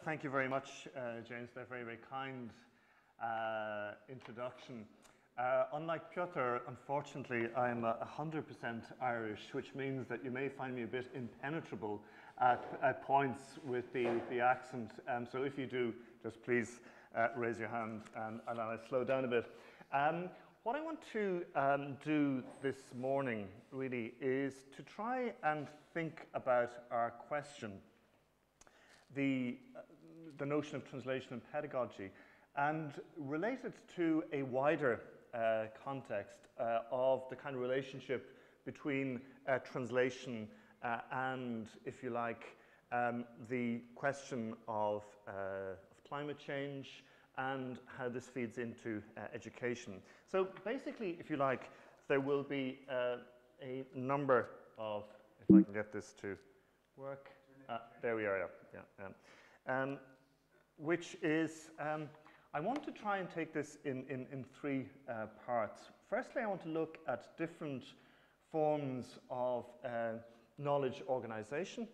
Thank you very much, James, for that very, very kind introduction. Unlike Piotr, unfortunately, I'm 100% Irish, which means that you may find me a bit impenetrable at points with the accent. So if you do, just please raise your hand and I'll slow down a bit. What I want to do this morning, really, is to try and think about our question, the notion of translation and pedagogy, and relate it to a wider context of the kind of relationship between translation and, if you like, the question of climate change and how this feeds into education. So basically, if you like, there will be a number of, if I can get this to work, there we are, yeah. Which is, I want to try and take this in three parts. Firstly, I want to look at different forms of knowledge organization.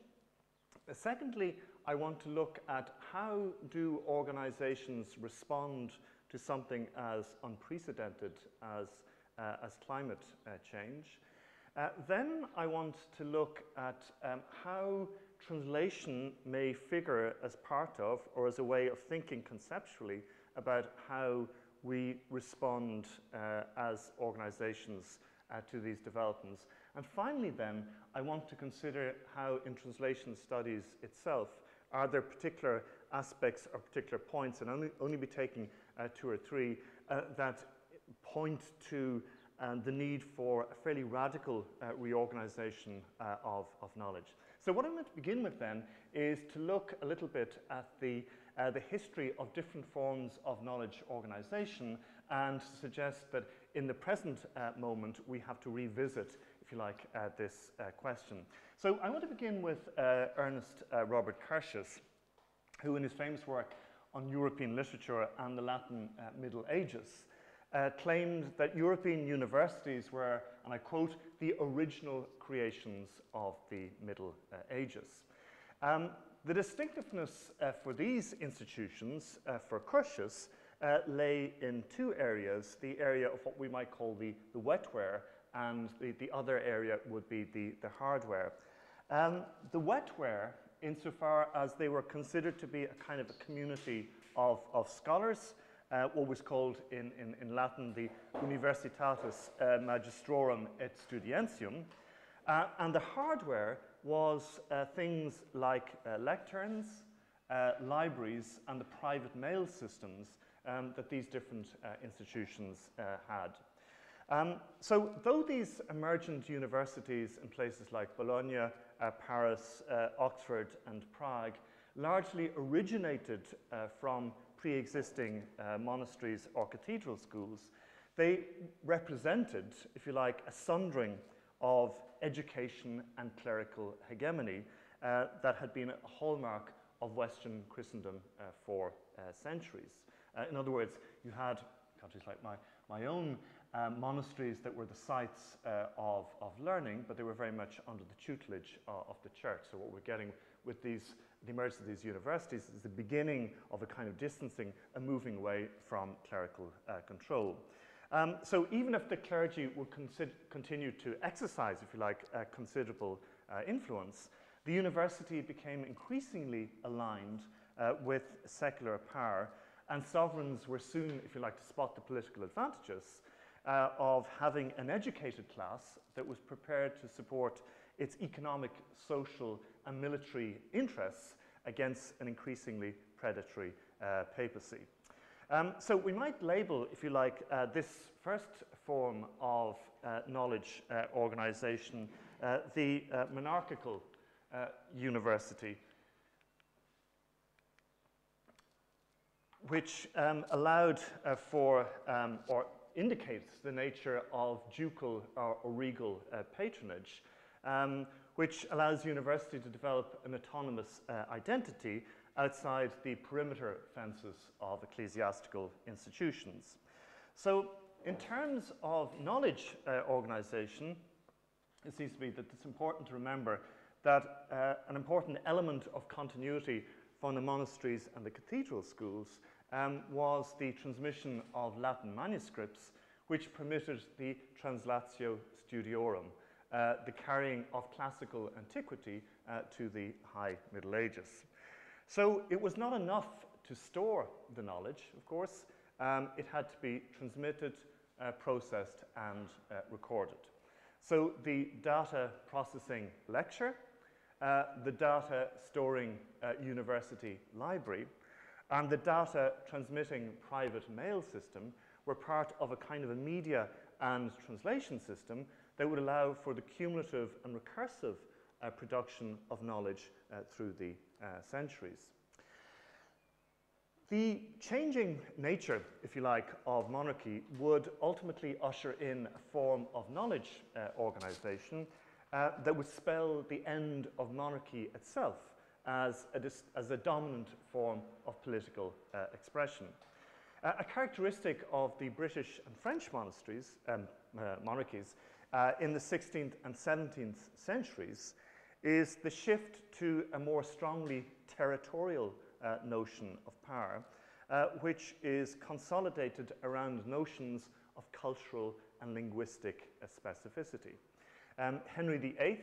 Secondly, I want to look at how do organizations respond to something as unprecedented as climate change. Then I want to look at how translation may figure as part of, or as a way of thinking conceptually about how we respond as organizations to these developments. And finally then, I want to consider how in translation studies itself, are there particular aspects or particular points, and I'll only be taking two or three, that point to the need for a fairly radical reorganization of knowledge. So what I'm going to begin with then is to look a little bit at the history of different forms of knowledge organization and suggest that in the present moment we have to revisit, if you like, this question. So I want to begin with Ernest Robert Curtius, who in his famous work on European literature and the Latin Middle Ages claimed that European universities were, and I quote, the original creations of the Middle Ages. The distinctiveness for these institutions, for Curtius, lay in two areas, the area of what we might call the wetware, and the other area would be the hardware. The wetware, insofar as they were considered to be a kind of a community of scholars, what was called in Latin the Universitatis Magistrorum et Studentium, and the hardware was things like lecterns, libraries, and the private mail systems that these different institutions had. So though these emergent universities in places like Bologna, Paris, Oxford, and Prague largely originated from pre-existing monasteries or cathedral schools, they represented, if you like, a sundering of education and clerical hegemony that had been a hallmark of Western Christendom for centuries. In other words, you had countries like my own monasteries that were the sites of learning, but they were very much under the tutelage of the church. So what we're getting with the emergence of these universities is the beginning of a kind of distancing and moving away from clerical control. So even if the clergy would continue to exercise, if you like, considerable influence, the university became increasingly aligned with secular power, and sovereigns were soon, if you like, to spot the political advantages of having an educated class that was prepared to support its economic, social, and military interests against an increasingly predatory papacy. So we might label, if you like, this first form of knowledge organization the Monarchical University, which allowed for, or indicates the nature of ducal or regal patronage, which allows university to develop an autonomous identity outside the perimeter fences of ecclesiastical institutions. So in terms of knowledge organization, it seems to me that it's important to remember that an important element of continuity from the monasteries and the cathedral schools was the transmission of Latin manuscripts, which permitted the translatio studiorum, the carrying of classical antiquity to the High Middle Ages. So it was not enough to store the knowledge, of course. It had to be transmitted, processed, and recorded. So the data processing lecture, the data storing university library, and the data transmitting private mail system were part of a kind of a media and translation system that would allow for the cumulative and recursive production of knowledge through the centuries. The changing nature, if you like, of monarchy would ultimately usher in a form of knowledge organization that would spell the end of monarchy itself as a dominant form of political expression. A characteristic of the British and French monasteries, monarchies in the 16th and 17th centuries is the shift to a more strongly territorial notion of power, which is consolidated around notions of cultural and linguistic specificity. Henry VIII,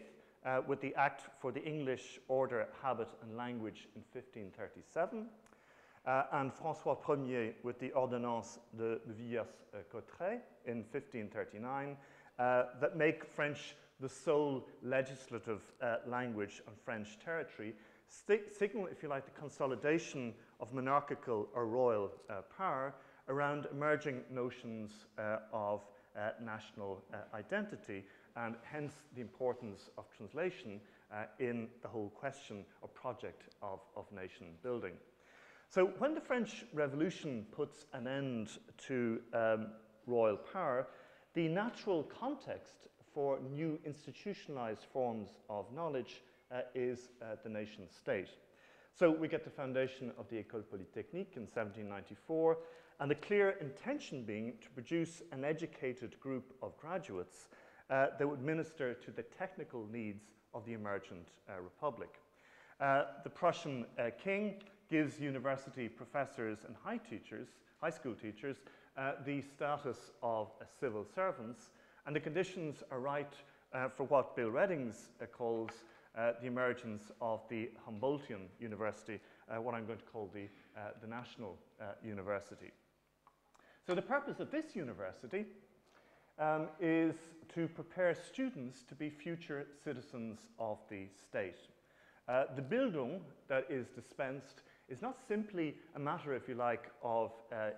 with the Act for the English Order, Habit and Language in 1537, and François Ier with the Ordonnance de Villers-Cotterêts in 1539, that make French the sole legislative language on French territory, signal, if you like, the consolidation of monarchical or royal power around emerging notions of national identity, and hence the importance of translation in the whole question or project of nation building. So when the French Revolution puts an end to royal power, the natural context for new institutionalized forms of knowledge is the nation state. So we get the foundation of the École Polytechnique in 1794, and the clear intention being to produce an educated group of graduates that would minister to the technical needs of the emergent republic. The Prussian king gives university professors and high school teachers, the status of civil servants, and the conditions are right for what Bill Reddings calls the emergence of the Humboldtian University, what I'm going to call the National University. So the purpose of this university is to prepare students to be future citizens of the state. The Bildung that is dispensed is not simply a matter, if you like, of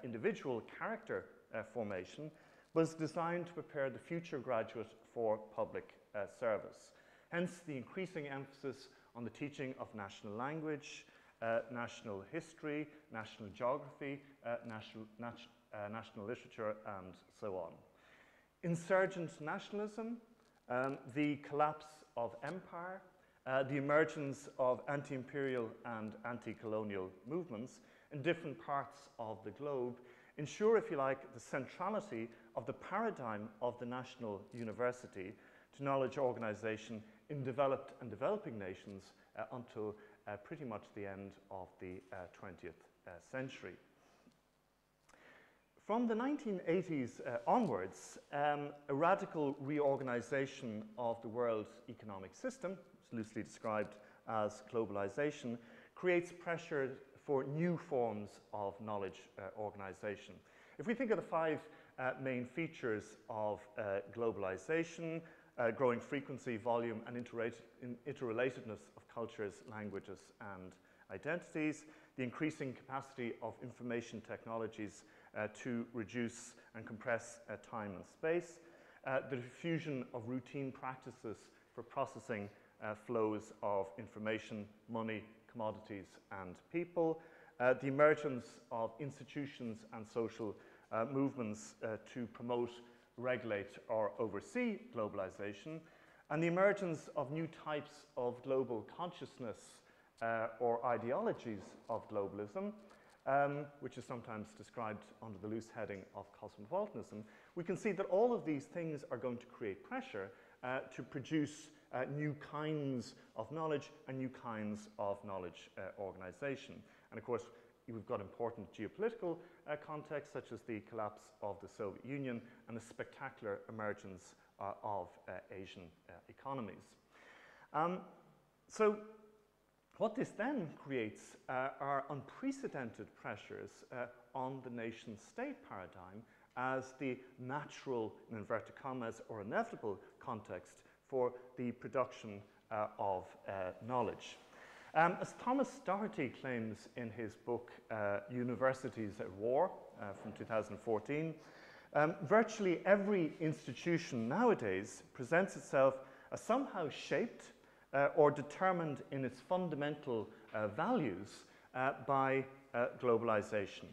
individual character formation, but is designed to prepare the future graduate for public service. Hence the increasing emphasis on the teaching of national language, national history, national geography, national literature, and so on. Insurgent nationalism, the collapse of empire, the emergence of anti-imperial and anti-colonial movements in different parts of the globe ensure, if you like, the centrality of the paradigm of the national university to knowledge organization in developed and developing nations until pretty much the end of the 20th century. From the 1980s onwards, a radical reorganization of the world's economic system, loosely described as globalization, creates pressure for new forms of knowledge organization. If we think of the five main features of globalization, growing frequency, volume, and interrelatedness of cultures, languages, and identities, the increasing capacity of information technologies to reduce and compress time and space, the diffusion of routine practices for processing flows of information, money, commodities, and people, the emergence of institutions and social movements to promote, regulate, or oversee globalization, and the emergence of new types of global consciousness or ideologies of globalism, which is sometimes described under the loose heading of cosmopolitanism. We can see that all of these things are going to create pressure to produce new kinds of knowledge and new kinds of knowledge organization. And of course, we've got important geopolitical contexts, such as the collapse of the Soviet Union and the spectacular emergence of Asian economies. So what this then creates are unprecedented pressures on the nation-state paradigm as the natural, in inverted commas, or inevitable context for the production of knowledge. As Thomas Doherty claims in his book, Universities at War, from 2014, virtually every institution nowadays presents itself as somehow shaped or determined in its fundamental values by globalization.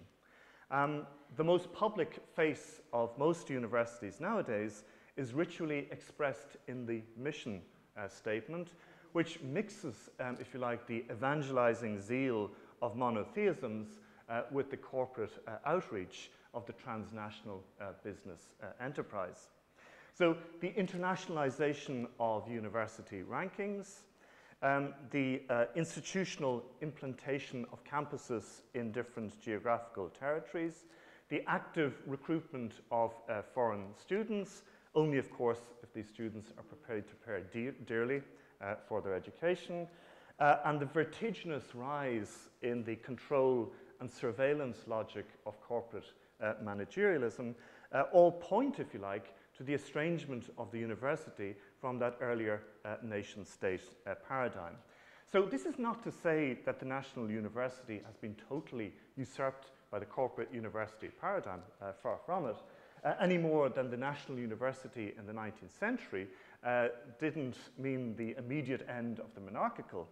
The most public face of most universities nowadays is ritually expressed in the mission statement, which mixes, if you like, the evangelizing zeal of monotheisms with the corporate outreach of the transnational business enterprise. So the internationalization of university rankings, the institutional implantation of campuses in different geographical territories, the active recruitment of foreign students, only of course if these students are prepared to pay dearly for their education, and the vertiginous rise in the control and surveillance logic of corporate managerialism all point, if you like, to the estrangement of the university from that earlier nation-state paradigm. So this is not to say that the national university has been totally usurped by the corporate university paradigm, far from it, any more than the national university in the 19th century didn't mean the immediate end of the monarchical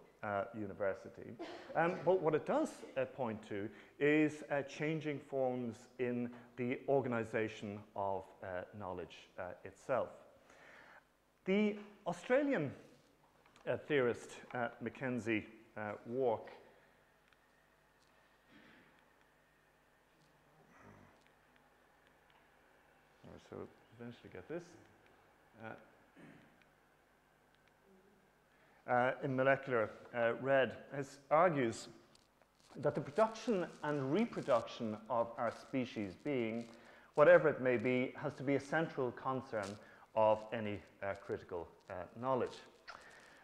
university. But what it does point to is changing forms in the organization of knowledge itself. The Australian theorist Mackenzie Wark so eventually get this. In Molecular Red, argues that the production and reproduction of our species being, whatever it may be, has to be a central concern of any critical knowledge.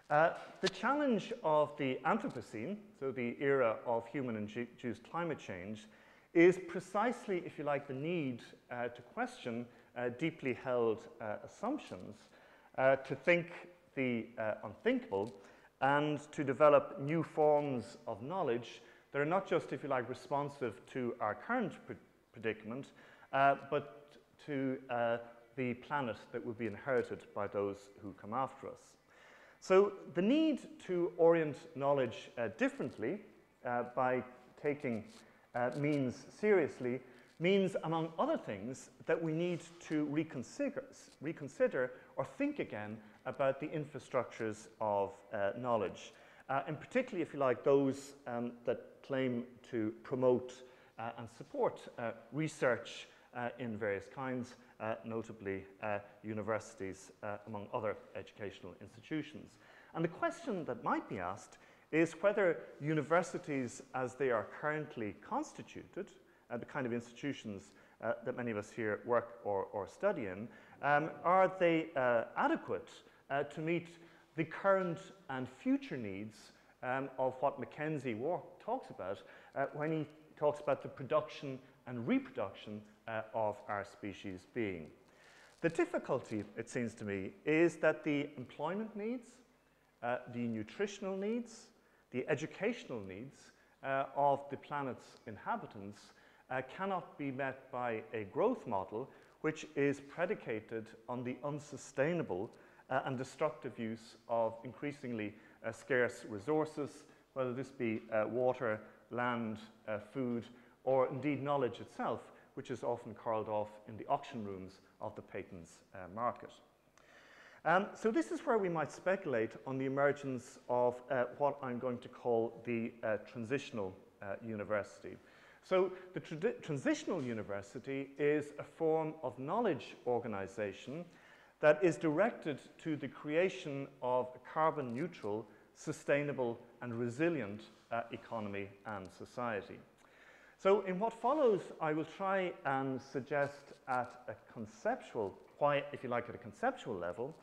The challenge of the Anthropocene, so the era of human-induced climate change, is precisely, if you like, the need to question deeply held assumptions, to think the unthinkable, and to develop new forms of knowledge that are not just, if you like, responsive to our current predicament, but to the planet that will be inherited by those who come after us. So the need to orient knowledge differently by taking means seriously means, among other things, that we need to reconsider or think again about the infrastructures of knowledge, and particularly, if you like, those that claim to promote and support research in various kinds, notably universities, among other educational institutions. And the question that might be asked is whether universities, as they are currently constituted, the kind of institutions that many of us here work or study in, are they adequate to meet the current and future needs of what Mackenzie Wark talks about when he talks about the production and reproduction of our species being. The difficulty, it seems to me, is that the employment needs, the nutritional needs, the educational needs of the planet's inhabitants cannot be met by a growth model which is predicated on the unsustainable and destructive use of increasingly scarce resources, whether this be water, land, food, or indeed knowledge itself, which is often carled off in the auction rooms of the patents market. So this is where we might speculate on the emergence of what I'm going to call the transitional university. So the transitional university is a form of knowledge organization that is directed to the creation of a carbon-neutral, sustainable, and resilient economy and society. So in what follows, I will try and suggest at a conceptual, if you like, at a conceptual level,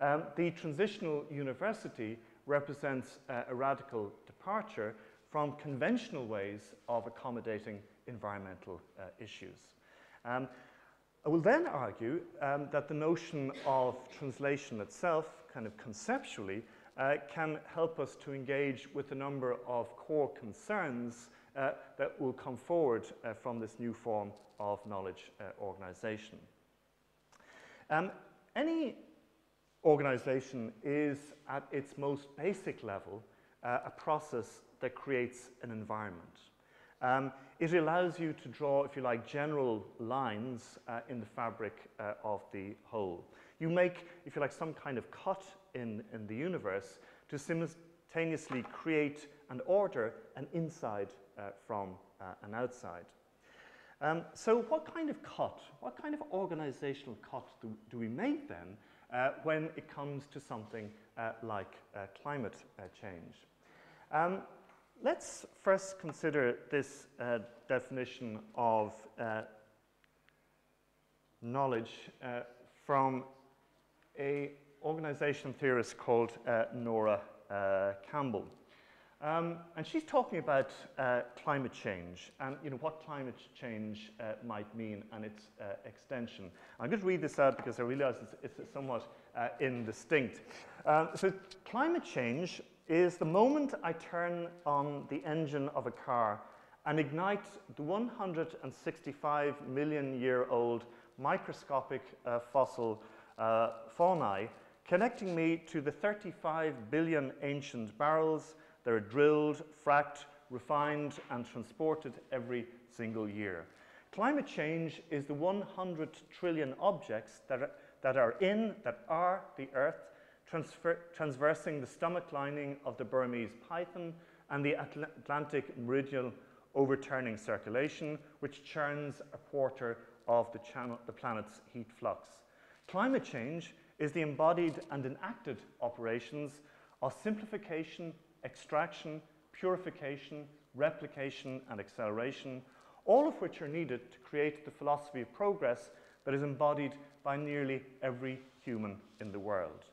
the Transitional University represents a radical departure from conventional ways of accommodating environmental issues. I will then argue that the notion of translation itself, kind of conceptually, can help us to engage with a number of core concerns that will come forward from this new form of knowledge organization. Any organization is, at its most basic level, a process that creates an environment. It allows you to draw, if you like, general lines in the fabric of the whole. You make, if you like, some kind of cut in the universe to simultaneously create and order an inside from an outside. So what kind of cut, what kind of organizational cut do we make then when it comes to something like climate change? Let's first consider this definition of knowledge from an organization theorist called Nora Campbell. And she's talking about climate change and what climate change might mean and its extension. I'm going to read this out because I realize it's somewhat indistinct. So climate change is the moment I turn on the engine of a car and ignite the 165 million year old microscopic fossil faunae, connecting me to the 35 billion ancient barrels that are drilled, fracked, refined, and transported every single year. Climate change is the 100 trillion objects that are the Earth, transversing the stomach lining of the Burmese python and the Atlantic meridional overturning circulation, which churns a quarter of the planet's heat flux. Climate change is the embodied and enacted operations of simplification, extraction, purification, replication, and acceleration, all of which are needed to create the philosophy of progress that is embodied by nearly every human in the world.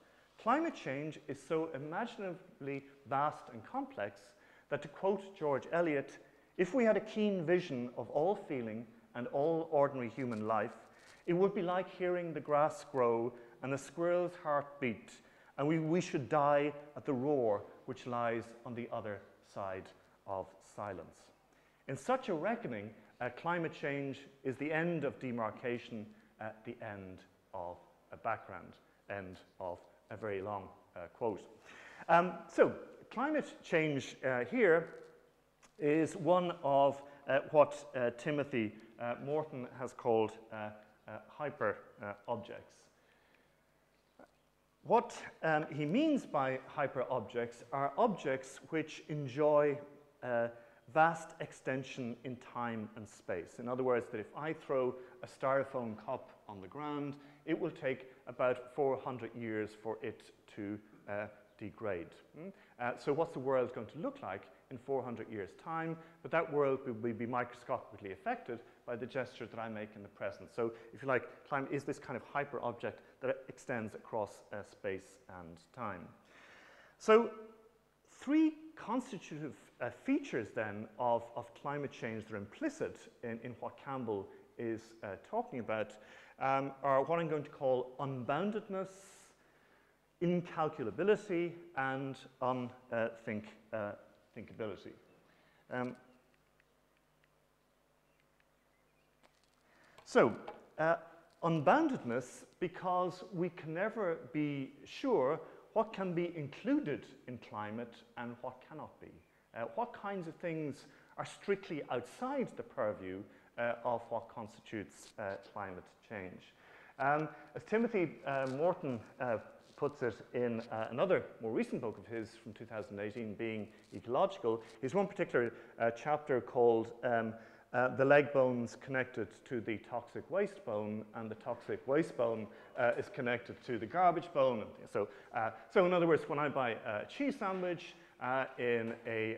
Climate change is so imaginatively vast and complex that, to quote George Eliot, if we had a keen vision of all feeling and all ordinary human life, it would be like hearing the grass grow and the squirrel's heart beat, and we should die at the roar which lies on the other side of silence. In such a reckoning, climate change is the end of demarcation, the end of a background, end of a very long quote. So climate change here is one of what Timothy Morton has called hyper objects. What he means by hyper objects are objects which enjoy vast extension in time and space. In other words, that if I throw a styrofoam cup on the ground, it will take about 400 years for it to degrade. So what's the world going to look like in 400 years' time? But that world will be microscopically affected by the gesture that I make in the present. So if you like, climate is this kind of hyper object that extends across space and time. So three constitutive features then of climate change that are implicit in what Campbell is talking about are what I'm going to call unboundedness, incalculability, and thinkability. So unboundedness, because we can never be sure what can be included in climate and what cannot be. What kinds of things are strictly outside the purview of what constitutes climate change. As Timothy Morton puts it in another more recent book of his from 2018, Being Ecological, he's one particular chapter called the leg bone's connected to the toxic waste bone, and the toxic waste bone is connected to the garbage bone. So in other words, when I buy a cheese sandwich in a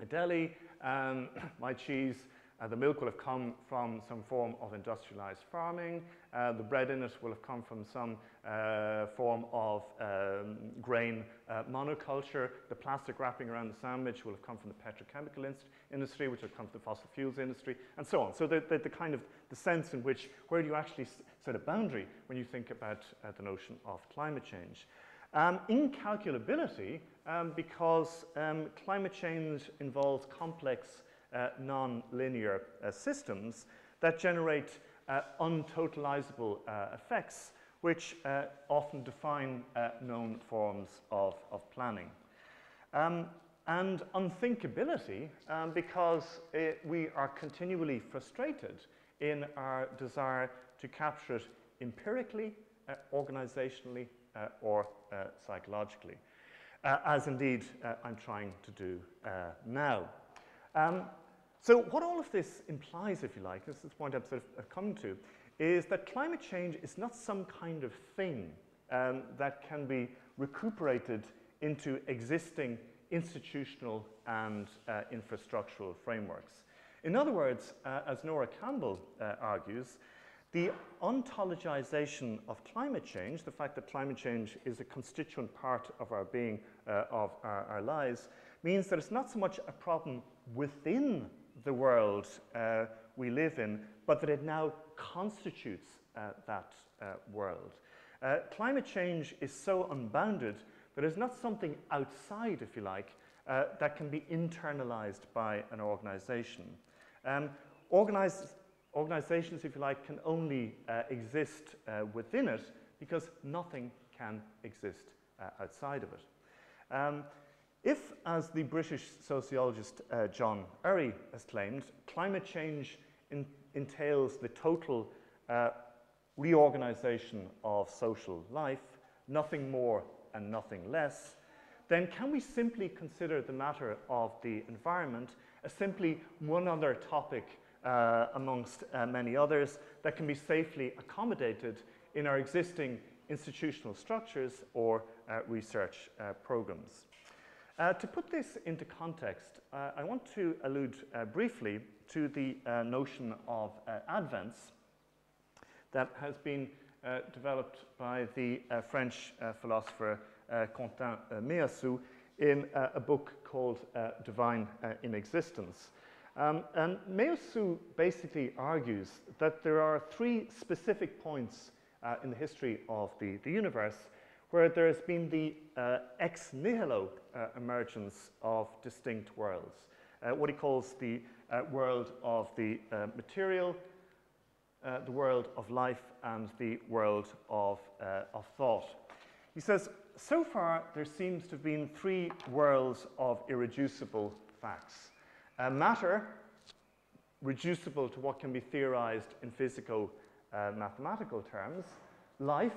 deli, my cheese, the milk will have come from some form of industrialized farming. The bread in it will have come from some form of grain monoculture. The plastic wrapping around the sandwich will have come from the petrochemical industry, which will come from the fossil fuels industry, and so on. So the kind of the sense in which, where do you actually set a boundary when you think about the notion of climate change? Incalculability, because climate change involves complex non-linear systems that generate untotalizable effects, which often define known forms of planning. And unthinkability, because we are continually frustrated in our desire to capture it empirically, organizationally, or psychologically, as indeed I'm trying to do now. So what all of this implies, if you like, this is the point I'm sort of coming to, is that climate change is not some kind of thing that can be recuperated into existing institutional and infrastructural frameworks. In other words, as Nora Campbell argues, the ontologization of climate change, the fact that climate change is a constituent part of our being, of our lives, means that it's not so much a problem within the world we live in, but that it now constitutes that world. Climate change is so unbounded that it's not something outside, if you like, that can be internalized by an organization. Organizations, if you like, can only exist within it because nothing can exist outside of it. If, as the British sociologist John Urry has claimed, climate change entails the total reorganization of social life, nothing more and nothing less, then can we simply consider the matter of the environment as simply one other topic amongst many others that can be safely accommodated in our existing institutional structures or research programs? To put this into context, I want to allude briefly to the notion of advents that has been developed by the French philosopher Quentin Meillassoux in a book called Divine Inexistence. And Meillassoux basically argues that there are three specific points in the history of the universe where there has been the ex nihilo emergence of distinct worlds, what he calls the world of the material, the world of life, and the world of thought. He says, so far there seems to have been three worlds of irreducible facts. Matter, reducible to what can be theorized in physico-mathematical terms. Life,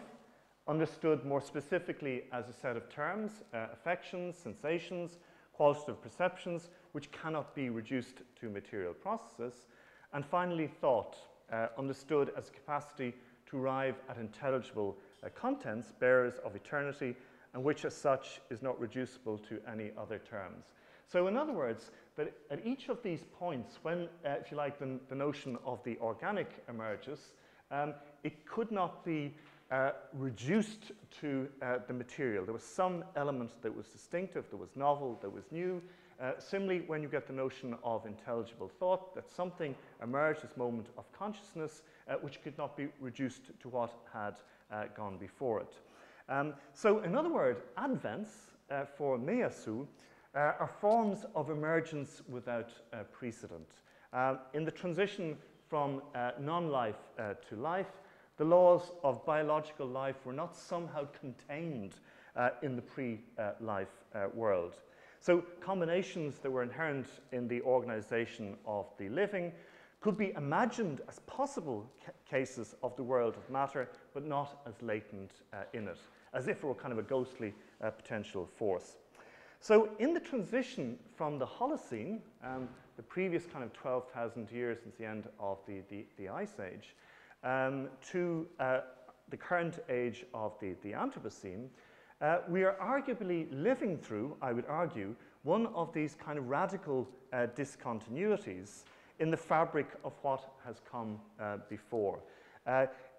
understood more specifically as a set of terms, affections, sensations, qualitative perceptions, which cannot be reduced to material processes. And finally, thought, understood as a capacity to arrive at intelligible contents, bearers of eternity, and which as such is not reducible to any other terms. So in other words, that at each of these points, when, if you like, the notion of the organic emerges, it could not be reduced to the material. There was some element that was distinctive, that was novel, that was new. Similarly, when you get the notion of intelligible thought, that something emerged, this moment of consciousness, which could not be reduced to what had gone before it. So in other words, advents for Meillassoux are forms of emergence without precedent. In the transition from non-life to life, the laws of biological life were not somehow contained in the pre-life world. So combinations that were inherent in the organization of the living could be imagined as possible cases of the world of matter, but not as latent in it, as if it were kind of a ghostly potential force. So in the transition from the Holocene the previous kind of 12,000 years since the end of the Ice Age to the current age of the Anthropocene, we are arguably living through, I would argue, one of these kind of radical discontinuities in the fabric of what has come before.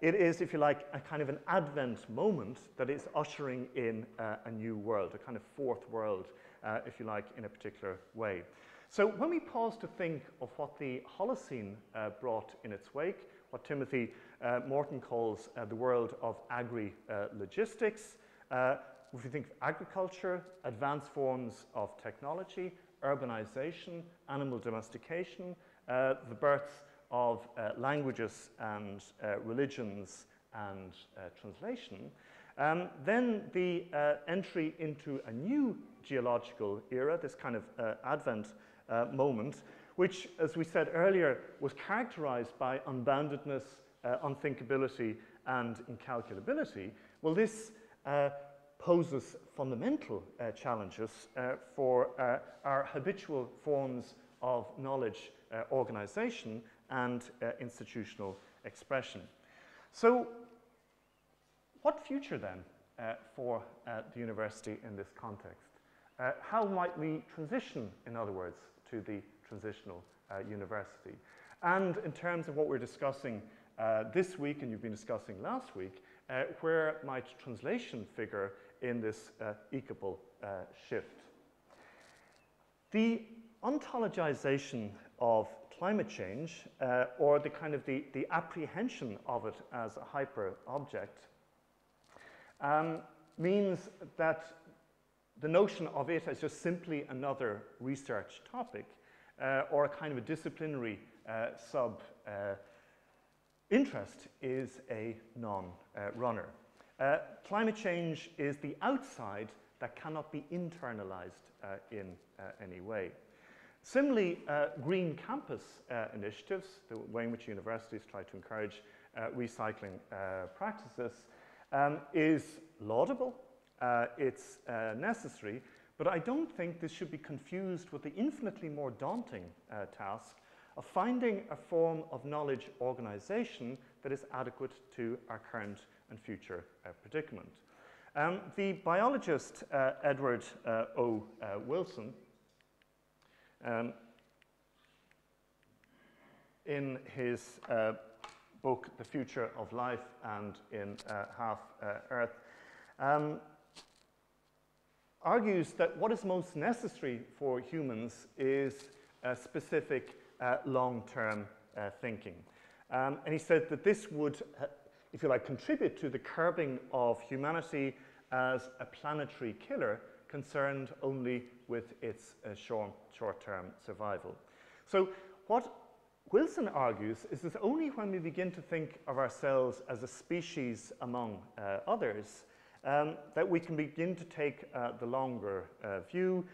It is, if you like, a kind of an advent moment that is ushering in a new world, a kind of fourth world, if you like, in a particular way. So when we pause to think of what the Holocene brought in its wake, what Timothy Morton calls the world of agri-logistics, if you think of agriculture, advanced forms of technology, urbanization, animal domestication, the birth of languages and religions and translation, then the entry into a new geological era, this kind of advent moment, which, as we said earlier, was characterized by unboundedness, unthinkability, and incalculability. Well, this poses fundamental challenges for our habitual forms of knowledge organization and institutional expression. So, what future then for the university in this context? How might we transition, in other words, to the transitional university? And in terms of what we're discussing this week, and you've been discussing last week, where might translation figure in this equable shift? The ontologization of climate change, or the kind of the apprehension of it as a hyper-object, means that the notion of it as just simply another research topic or a kind of a disciplinary sub-interest is a non-runner. Climate change is the outside that cannot be internalized in any way. Similarly, green campus initiatives, the way in which universities try to encourage recycling practices, is laudable, it's necessary, but I don't think this should be confused with the infinitely more daunting task of finding a form of knowledge organization that is adequate to our current and future predicament. The biologist Edward O. Wilson, in his book, The Future of Life, and in Half Earth, argues that what is most necessary for humans is specific long-term thinking. And he said that this would, if you like, contribute to the curbing of humanity as a planetary killer concerned only with its short-term survival. So what Wilson argues is that only when we begin to think of ourselves as a species among others that we can begin to take the longer view,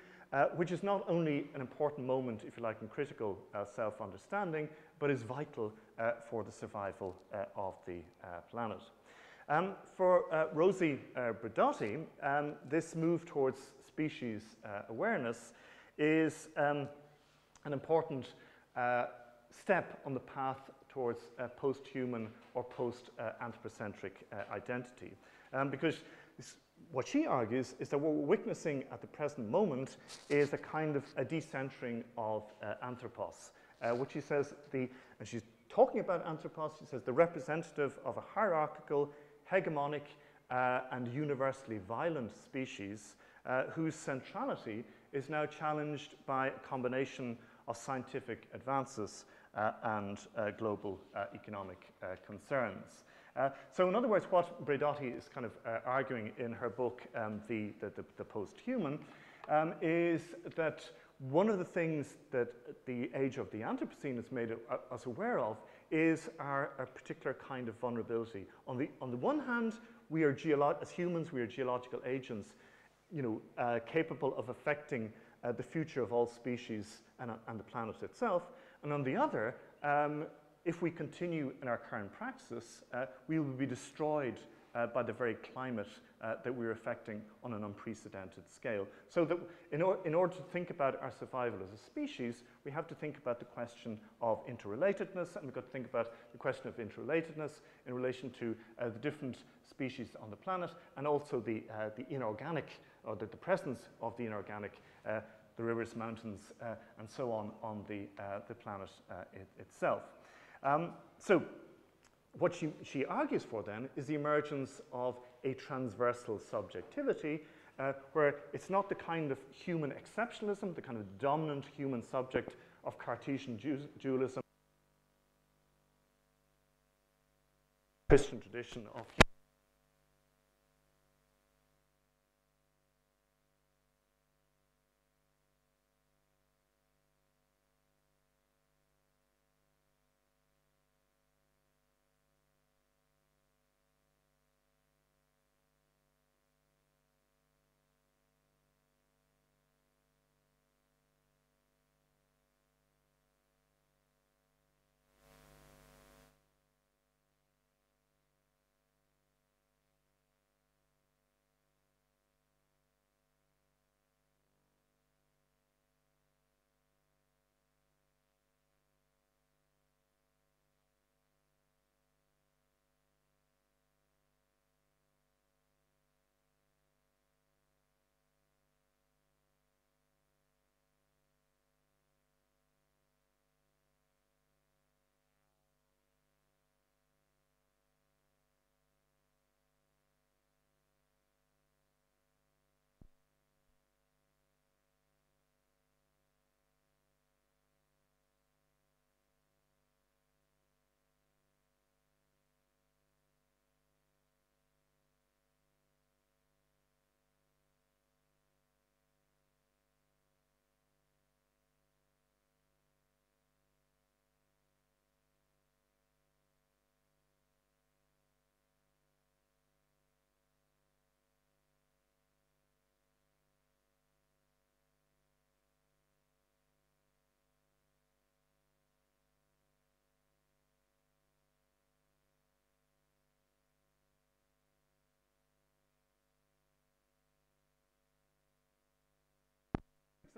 which is not only an important moment, if you like, in critical self-understanding, but is vital for the survival of the planet. For Rosie Braidotti, this move towards species awareness is an important step on the path towards post-human or post-anthropocentric identity. Because what she argues is that what we're witnessing at the present moment is a kind of a decentering of anthropos, which she says, and she's talking about anthropos, she says the representative of a hierarchical, hegemonic, and universally violent species whose centrality is now challenged by a combination of scientific advances and global economic concerns. So in other words, what Braidotti is kind of arguing in her book, The Post-Human, is that one of the things that the age of the Anthropocene has made us aware of is our particular kind of vulnerability. On the one hand, we are as humans, we are geological agents, capable of affecting the future of all species and the planet itself. And on the other, if we continue in our current practice, we will be destroyed by the very climate that we're affecting on an unprecedented scale. So that in order to think about our survival as a species, we have to think about the question of interrelatedness, and we've got to think about the question of interrelatedness in relation to the different species on the planet, and also the inorganic, or the presence of the inorganic, the rivers, mountains, and so on the planet itself. So what she argues for then is the emergence of a transversal subjectivity, where it's not the kind of human exceptionalism, the kind of dominant human subject of Cartesian dualism, Christian tradition of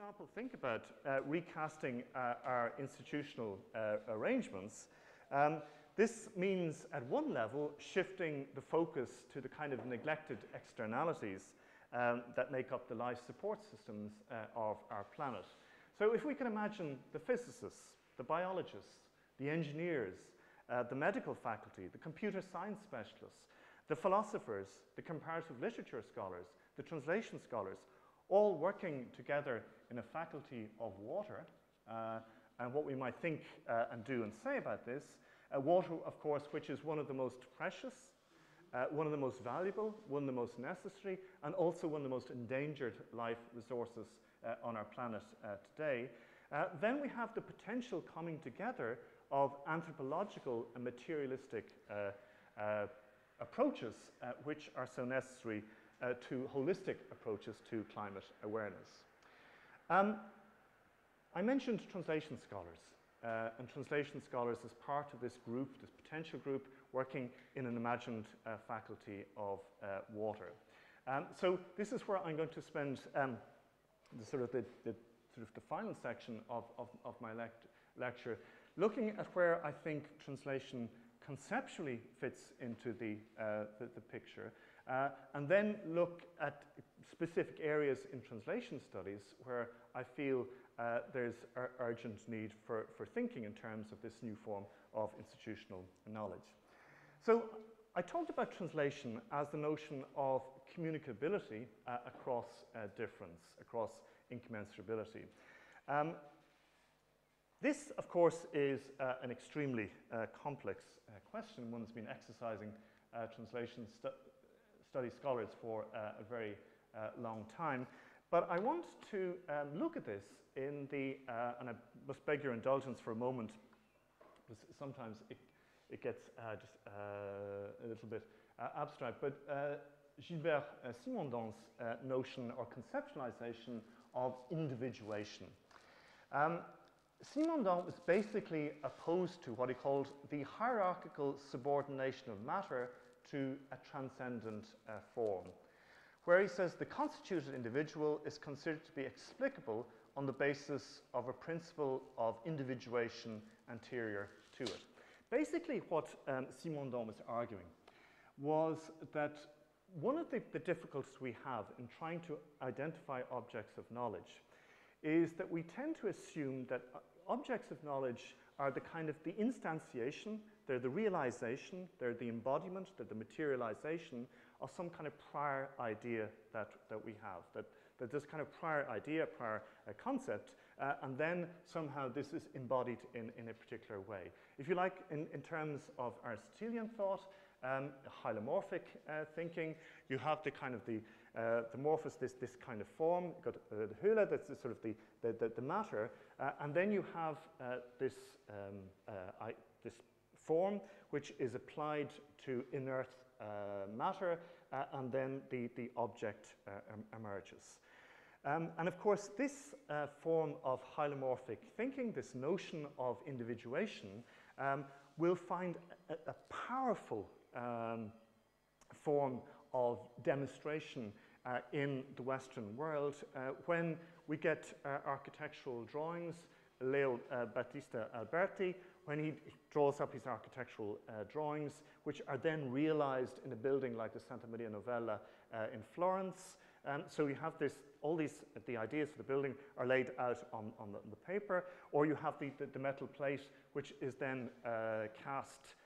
example, think about recasting our institutional arrangements. This means, at one level, shifting the focus to the kind of neglected externalities that make up the life support systems of our planet. So if we can imagine the physicists, the biologists, the engineers, the medical faculty, the computer science specialists, the philosophers, the comparative literature scholars, the translation scholars, all working together in a faculty of water, and what we might think and do and say about this. Water, of course, which is one of the most precious, one of the most valuable, one of the most necessary, and also one of the most endangered life resources on our planet today. Then we have the potential coming together of anthropological and materialistic approaches which are so necessary to holistic approaches to climate awareness. I mentioned translation scholars, and translation scholars as part of this group, this potential group, working in an imagined faculty of water. So this is where I'm going to spend the final section of my lecture, looking at where I think translation conceptually fits into the picture. And then look at specific areas in translation studies where I feel there's urgent need for thinking in terms of this new form of institutional knowledge. So I talked about translation as the notion of communicability across difference, across incommensurability. This, of course, is an extremely complex question. One has been exercising translation study scholars for a very long time. But I want to look at this in the, and I must beg your indulgence for a moment, because sometimes it gets just a little bit abstract, but Gilbert Simondon's notion or conceptualization of individuation. Simondon was basically opposed to what he called the hierarchical subordination of matter to a transcendent form, where he says the constituted individual is considered to be explicable on the basis of a principle of individuation anterior to it. Basically, what Simondon was arguing was that one of the difficulties we have in trying to identify objects of knowledge is that we tend to assume that objects of knowledge are the kind of the instantiation, they're the realization, they're the embodiment, they're the materialization of some kind of prior idea that we have, that this kind of prior idea, prior concept, and then somehow this is embodied in a particular way. If you like, in terms of Aristotelian thought, hylomorphic thinking, you have the kind of the morphous, this kind of form. You've got the hula, that's the sort of the matter, and then you have this form which is applied to inert matter, and then the object emerges. And of course, this form of hylomorphic thinking, this notion of individuation, will find a powerful form of demonstration in the Western world when we get architectural drawings. Leo Battista Alberti, when he draws up his architectural drawings, which are then realized in a building like the Santa Maria Novella in Florence. So you have this, all these, the ideas for the building are laid out on the paper, or you have the metal plate, which is then cast,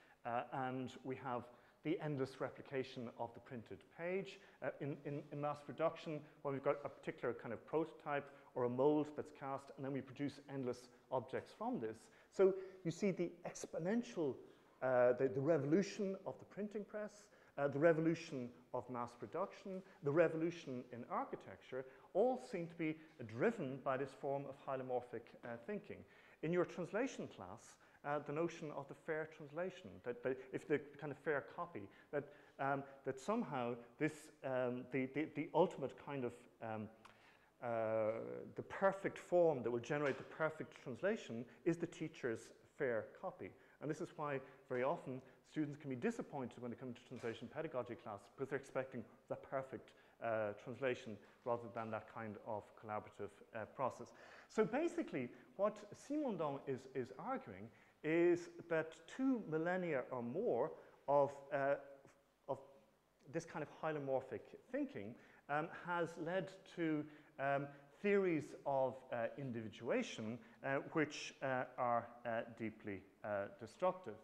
and we have the endless replication of the printed page. In mass production, when we've got a particular kind of prototype or a mold that's cast, and then we produce endless objects from this. So you see the exponential, the revolution of the printing press, the revolution of mass production, the revolution in architecture, all seem to be driven by this form of hylomorphic thinking. In your translation class, the notion of the fair translation, that if the kind of fair copy, that somehow this, the ultimate kind of the perfect form that will generate the perfect translation is the teacher's fair copy. And this is why very often students can be disappointed when they come to translation pedagogy class, because they're expecting the perfect translation rather than that kind of collaborative process. So basically, what Simondon is arguing is that 2 millennia or more of this kind of hylomorphic thinking has led to theories of individuation which are deeply destructive.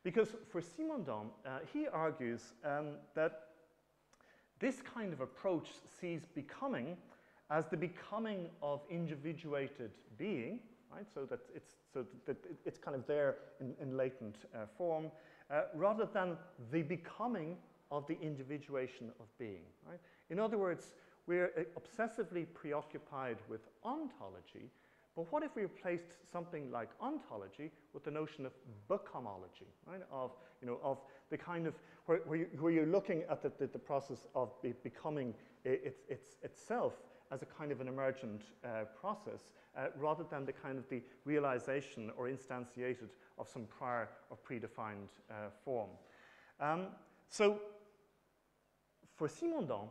Because for Simondon, he argues that this kind of approach sees becoming as the becoming of individuated being, right? So that it's kind of there in latent form, rather than the becoming of the individuation of being, right? In other words, we're obsessively preoccupied with ontology, but what if we replaced something like ontology with the notion of becomology, right? Of the kind of, where you're looking at the process of becoming itself as a kind of an emergent process, rather than the kind of the realization or instantiated of some prior or predefined form. So for Simondon,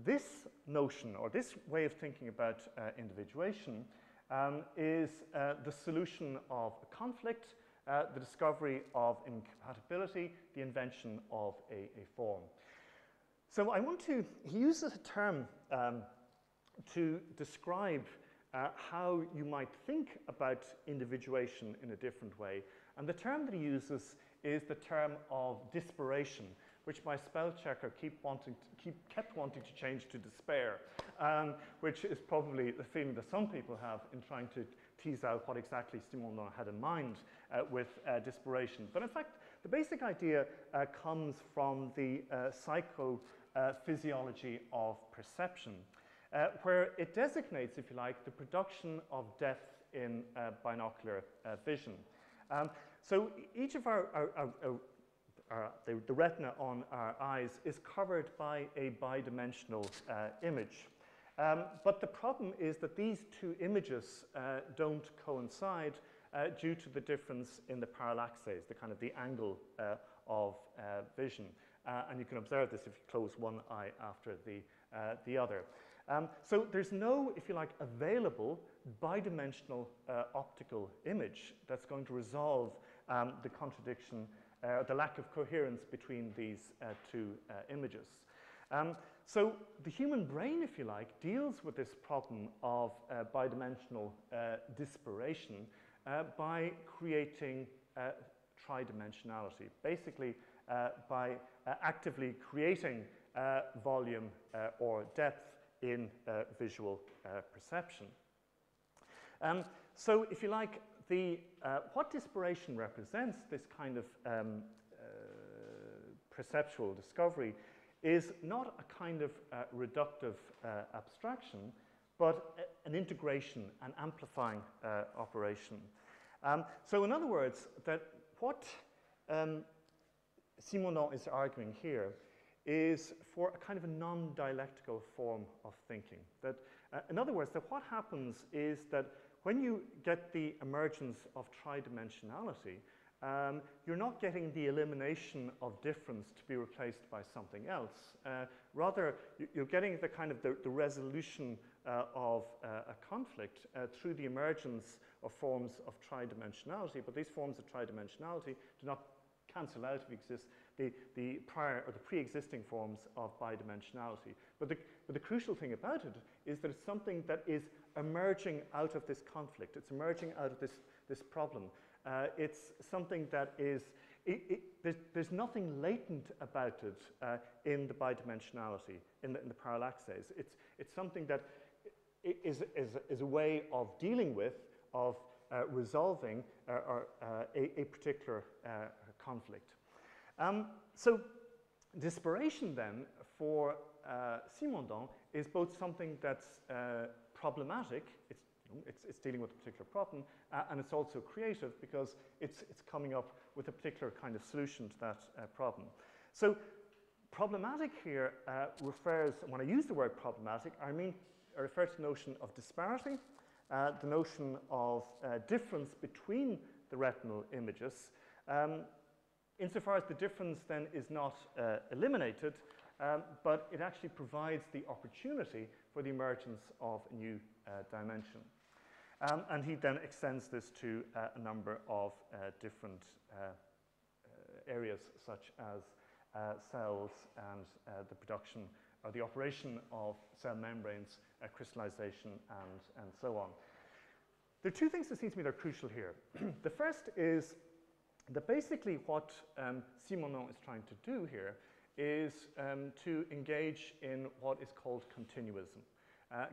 this notion or this way of thinking about individuation is the solution of a conflict, the discovery of incompatibility, the invention of a form. So he uses a term to describe how you might think about individuation in a different way. And the term that he uses is the term of desperation, which my spell checker kept wanting to change to despair, which is probably the feeling that some people have in trying to tease out what exactly Simondon had in mind with desperation. But in fact, the basic idea comes from the psychophysiology of perception, where it designates, if you like, the production of depth in binocular vision. So each of the retina on our eyes is covered by a bidimensional image. But the problem is that these two images don't coincide due to the difference in the parallaxes, the kind of the angle of vision. And you can observe this if you close one eye after the other. So there's no, if you like, available bidimensional optical image that's going to resolve the contradiction, the lack of coherence between these two images. So the human brain, if you like, deals with this problem of bidimensional disparation by creating tridimensionality, basically by actively creating volume or depth in visual perception. So if you like, what disparation represents, this kind of perceptual discovery, is not a kind of reductive abstraction, but an integration, an amplifying operation. So in other words, that what Simondon is arguing here is for a kind of a non-dialectical form of thinking. That, in other words, that what happens is that when you get the emergence of tridimensionality, you're not getting the elimination of difference to be replaced by something else. Rather, you're getting the kind of the resolution of a conflict through the emergence of forms of tridimensionality. But these forms of tridimensionality do not cancel out, if you exist, the prior or the pre-existing forms of bidimensionality. But the crucial thing about it is that it's something that is emerging out of this conflict. It's emerging out of this problem. It's something that is, there's nothing latent about it in the bidimensionality, in the parallaxes. It's something that is a way of dealing with, of resolving a particular conflict. So disparation then for Simondon is both something that's problematic, it's dealing with a particular problem, and it's also creative because it's coming up with a particular kind of solution to that problem. So problematic here refers, when I use the word problematic, I refer to the notion of disparity, the notion of difference between the retinal images. Insofar as the difference then is not eliminated, but it actually provides the opportunity for the emergence of a new dimension. And he then extends this to a number of different areas, such as cells and the production or the operation of cell membranes, crystallization, and so on. There are two things that seem to me that are crucial here. The first is that basically what Simondon is trying to do here is to engage in what is called continuism.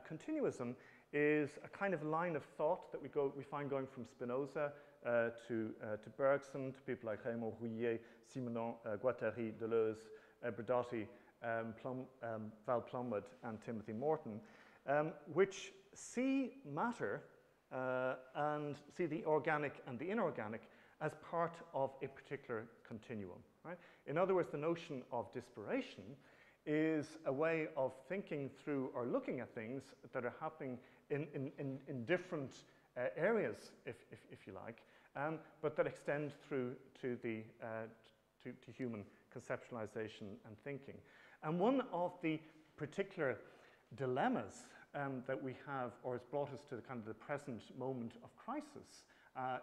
Continuism is a kind of line of thought that we find going from Spinoza to Bergson, to people like Raymond Rouillet, Simondon, Guattari, Deleuze, Brodati, Val Plumwood, and Timothy Morton, which see matter and see the organic and the inorganic as part of a particular continuum. Right? In other words, the notion of disparation is a way of thinking through or looking at things that are happening in different areas, if you like, but that extend through to human conceptualization and thinking. And one of the particular dilemmas that we have, or has brought us to the kind of the present moment of crisis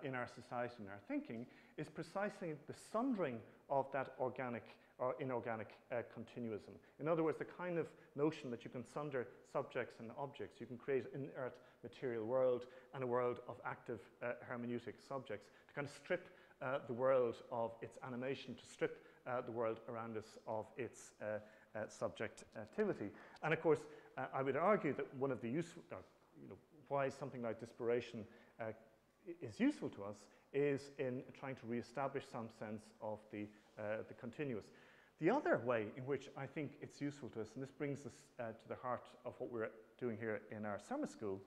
in our society and our thinking, is precisely the sundering of that organic or inorganic continuism. In other words, the kind of notion that you can sunder subjects and objects. You can create an inert material world and a world of active hermeneutic subjects, to kind of strip the world of its animation, to strip the world around us of its subjectivity. And of course, I would argue that one of the useful, why something like disparation is useful to us is in trying to reestablish some sense of the continuous. The other way in which I think it's useful to us, and this brings us to the heart of what we're doing here in our summer school,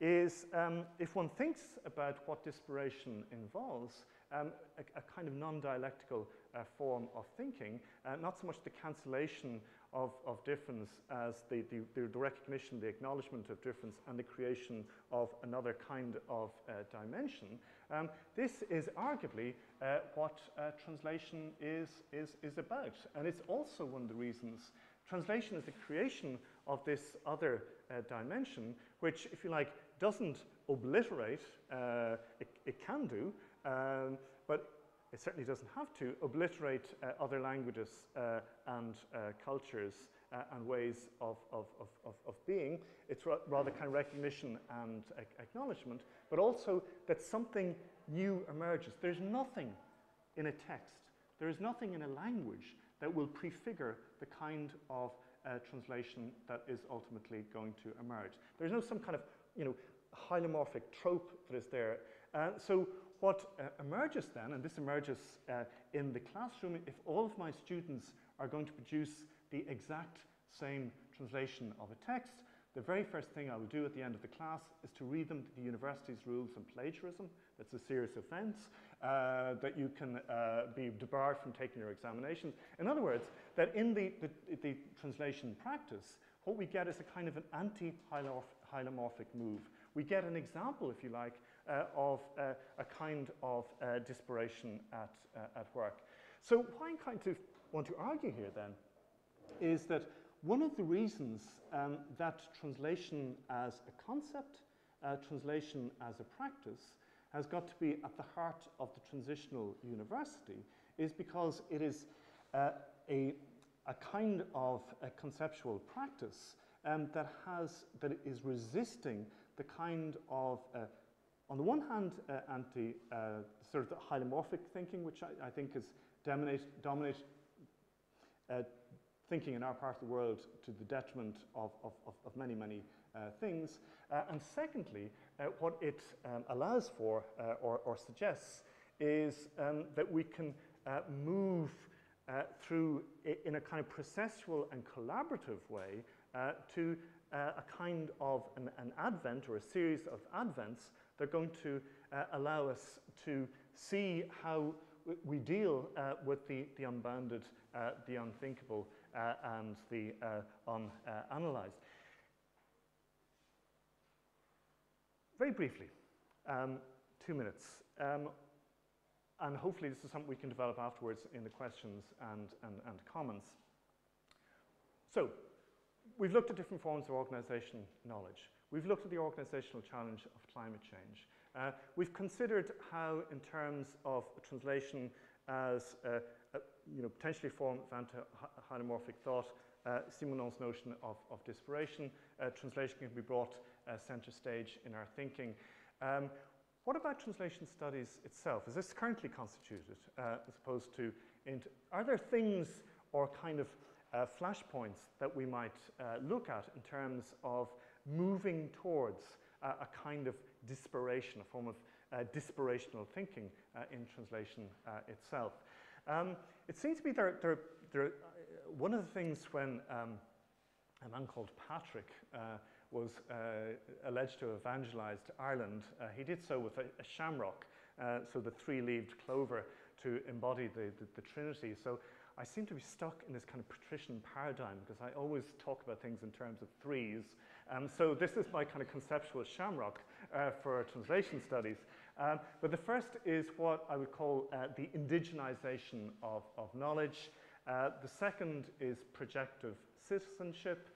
is if one thinks about what disparation involves, a kind of non-dialectical form of thinking, not so much the cancellation of difference as the recognition, the acknowledgement of difference, and the creation of another kind of dimension, this is arguably what translation is about. And it's also one of the reasons translation is the creation of this other dimension, which, if you like, doesn't obliterate, it can do, but it certainly doesn't have to obliterate other languages and cultures and ways of being. It's rather kind of recognition and acknowledgement, but also that something new emerges. There's nothing in a text, there is nothing in a language that will prefigure the kind of translation that is ultimately going to emerge. There's no some kind of, hylomorphic trope that is there. So what emerges then, and this emerges in the classroom, if all of my students are going to produce the exact same translation of a text, the very first thing I will do at the end of the class is to read them the university's rules on plagiarism. That's a serious offence that you can be debarred from taking your examinations. In other words, that in the translation practice, what we get is a kind of an anti-hylomorphic move. We get an example, if you like, of a kind of disparation at work. So what I kind of want to argue here then is that one of the reasons that translation as a concept, translation as a practice, has got to be at the heart of the transitional university is because it is a kind of a conceptual practice that is resisting the kind of, on the one hand, sort of the hylomorphic thinking, which I think has dominated thinking in our part of the world to the detriment of many, many things. And secondly, what it allows for or suggests is that we can move through in a kind of processual and collaborative way to a kind of an advent or a series of advents that are going to allow us to see how we deal with the unbounded, the unthinkable, and the unanalyzed. Very briefly, 2 minutes, and hopefully this is something we can develop afterwards in the questions and comments. So, we've looked at different forms of organisation knowledge. We've looked at the organisational challenge of climate change. We've considered how, in terms of translation as potentially a form of anti-hylomorphic thought, Simonon's notion of disparation, translation can be brought centre stage in our thinking. What about translation studies itself? Is this currently constituted as opposed to, are there things or kind of flashpoints that we might look at in terms of moving towards a kind of disparation, a form of disparational thinking in translation itself? It seems to be one of the things when a man called Patrick was alleged to have evangelized Ireland, he did so with a shamrock, so the three-leaved clover to embody the Trinity. So I seem to be stuck in this kind of patrician paradigm because I always talk about things in terms of threes. So this is my kind of conceptual shamrock for translation studies. But the first is what I would call the indigenization of knowledge. The second is projective citizenship.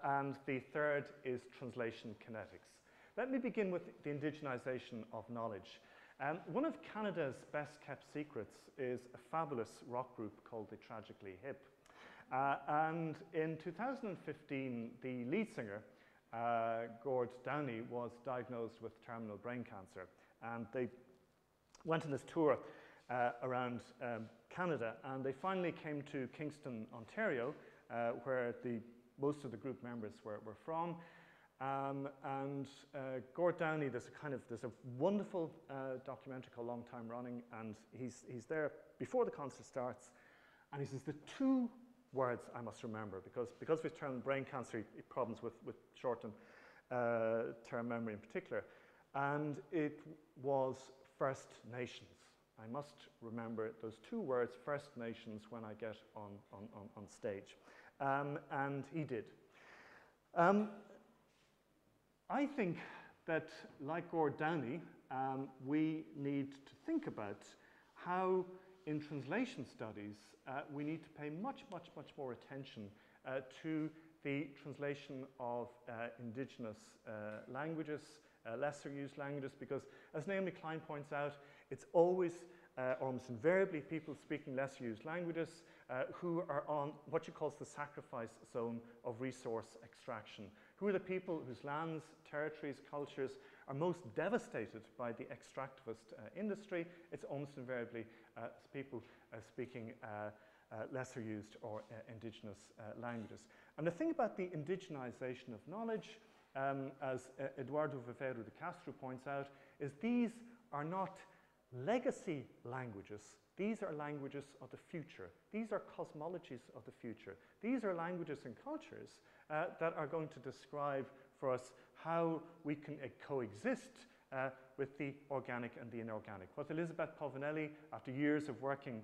And the third is translation kinetics. Let me begin with the indigenization of knowledge. One of Canada's best kept secrets is a fabulous rock group called the Tragically Hip. And in 2015, the lead singer, Gord Downey, was diagnosed with terminal brain cancer. And they went on this tour around Canada, and they finally came to Kingston, Ontario, where most of the group members were from. Gord Downey, there's a wonderful documentary called Long Time Running, and he's there before the concert starts, and he says the two words I must remember, because of his terminal brain cancer, he had problems with short-term memory in particular, and it was First Nations. I must remember those two words, First Nations, when I get on stage. and he did. I think that, like Gord Downey, we need to think about how, in translation studies, we need to pay much, much, much more attention to the translation of indigenous languages, lesser used languages, because, as Naomi Klein points out, it's always, almost invariably, people speaking lesser used languages who are on what she calls the sacrifice zone of resource extraction. Who are the people whose lands, territories, cultures are most devastated by the extractivist industry? It's almost invariably people speaking lesser used or indigenous languages. And the thing about the indigenization of knowledge, as Eduardo Vivero de Castro points out, is these are not legacy languages. These are languages of the future. These are cosmologies of the future. These are languages and cultures that are going to describe for us how we can coexist with the organic and the inorganic. What Elizabeth Povinelli, after years of working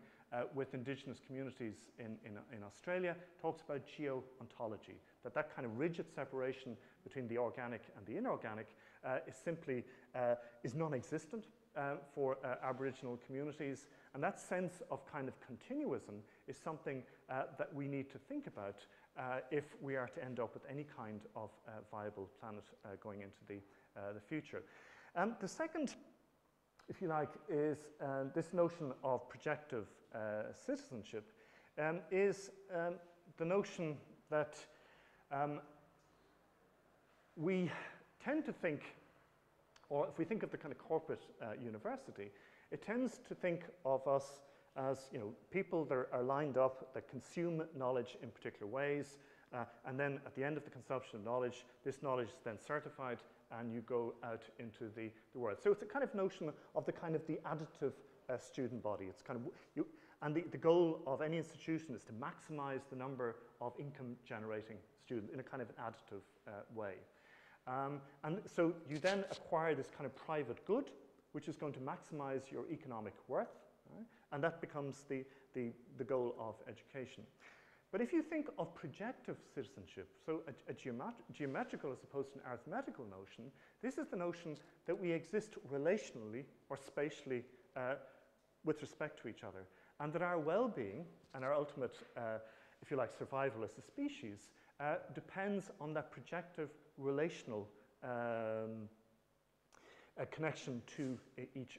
with indigenous communities in Australia, talks about geontology, that kind of rigid separation between the organic and the inorganic is simply is non-existent for Aboriginal communities, and that sense of kind of continuism is something that we need to think about if we are to end up with any kind of viable planet going into the future. The second, if you like, is this notion of projective citizenship, is the notion that we tend to think, or if we think of the kind of corporate university, it tends to think of us as, you know, people that are lined up that consume knowledge in particular ways, and then at the end of the consumption of knowledge, this knowledge is then certified and you go out into the world. So it's a kind of notion of the kind of the additive student body. It's kind of, and the goal of any institution is to maximize the number of income generating students in a kind of an additive way. And so you then acquire this kind of private good, which is going to maximize your economic worth, right? And that becomes the goal of education. But if you think of projective citizenship, so a geometrical as opposed to an arithmetical notion, this is the notion that we exist relationally or spatially with respect to each other, and that our well-being and our ultimate, if you like, survival as a species depends on that projective relational connection to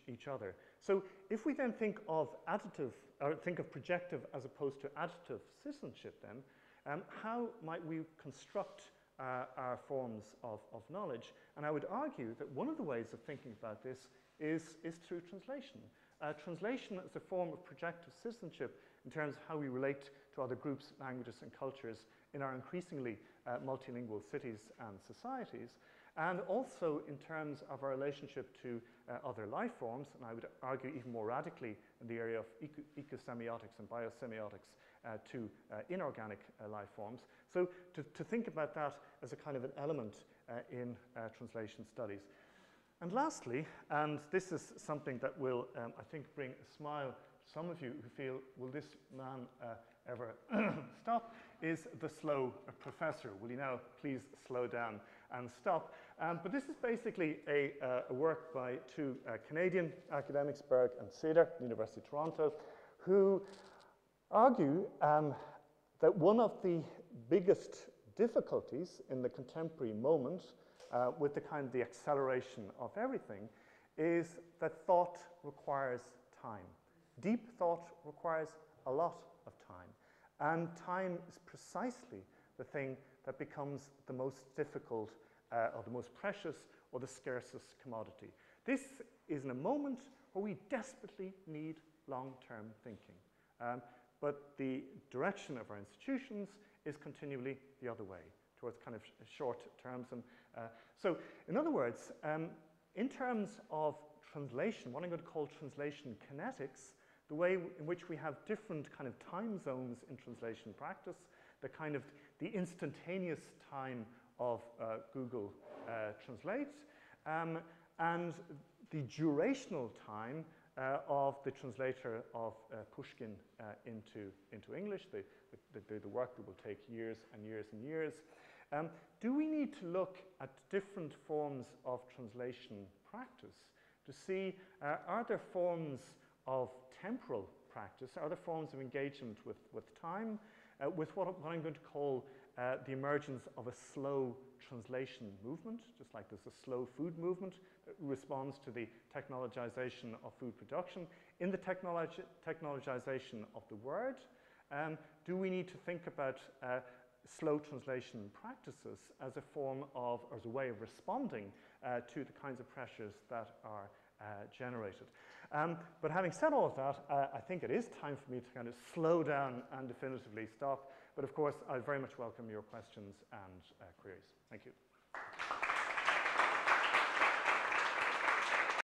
each other. So if we then think of additive, or think of projective as opposed to additive citizenship then, how might we construct our forms of knowledge? And I would argue that one of the ways of thinking about this is through translation. Translation is a form of projective citizenship in terms of how we relate to other groups, languages, and cultures in our increasingly multilingual cities and societies, and also in terms of our relationship to other life forms, and I would argue even more radically in the area of ecosemiotics and biosemiotics to inorganic life forms. So to think about that as a kind of an element in translation studies. And lastly, and this is something that will, I think, bring a smile to some of you who feel, will this man ever stop, is the slow professor. Will you now please slow down and stop? But this is basically a work by two Canadian academics, Berg and Cedar, University of Toronto, who argue that one of the biggest difficulties in the contemporary moment with the acceleration of everything is that thought requires time. Deep thought requires a lot of time. And time is precisely the thing that becomes the most difficult or the most precious or the scarcest commodity. This is in a moment where we desperately need long-term thinking. But the direction of our institutions is continually the other way, towards kind of short terms. And so, in other words, in terms of translation, what I'm going to call translation kinetics, the way in which we have different kind of time zones in translation practice, the kind of the instantaneous time of Google Translate, and the durational time of the translator of Pushkin into English, the work that will take years and years and years. Do we need to look at different forms of translation practice to see, are there forms of temporal practice, are there forms of engagement with time, with what I'm going to call the emergence of a slow translation movement, just like there's a slow food movement that responds to the technologization of food production. In the technologization of the word, do we need to think about slow translation practices as a form of, or as a way of responding to the kinds of pressures that are generated? But having said all of that, I think it is time for me to kind of slow down and definitively stop. But of course, I very much welcome your questions and queries. Thank you.